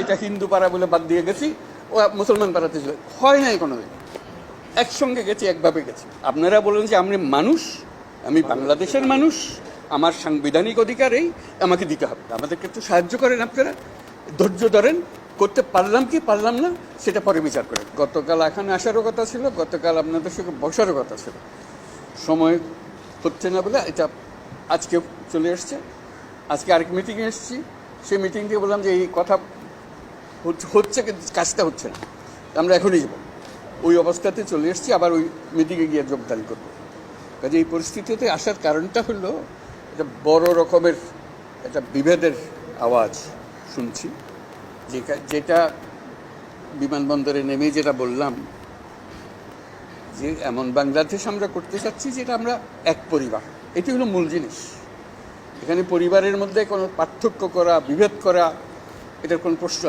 এটা হিন্দু পাড়া বলে বাদ দিয়ে গেছি, ও মুসলমান পাড়াতে ছিল, হয় নাই কোনোদিন। একসঙ্গে গেছি, একভাবে গেছি। আপনারা বলেন যে আমি মানুষ, আমি বাংলাদেশের মানুষ, আমার সাংবিধানিক অধিকার এই, আমাকে দিতে হবে। আমাদেরকে একটু সাহায্য করেন আপনারা, ধৈর্য ধরেন। করতে পারলাম কি পারলাম না সেটা পরে বিচার করেন। গতকাল এখানে আসারও কথা ছিল, গতকাল আপনাদের সঙ্গে বসারও কথা ছিল, সময় হচ্ছে না বলে এটা আজকে চলে এসছে। আজকে আরেক মিটিংয়ে এসেছি, সেই মিটিং দিয়ে বললাম যে এই কথা হচ্ছে কিন্তু কাজটা হচ্ছে না, আমরা এখনই যাব। ওই অবস্থাতে চলে এসেছি, আবার ওই মিটিংয়ে গিয়ে যোগদান করব। কাজে এই পরিস্থিতিতে আসার কারণটা হলো একটা বড় রকমের একটা বিভেদের আওয়াজ শুনছি, যেটা বিমানবন্দরে নেমে যেটা বললাম যে এমন বাংলাদেশ আমরা করতে চাচ্ছি যেটা আমরা এক পরিবার, এটি হলো মূল জিনিস। এখানে পরিবারের মধ্যে কোনো পার্থক্য করা, বিভেদ করা, এটার কোনো প্রশ্ন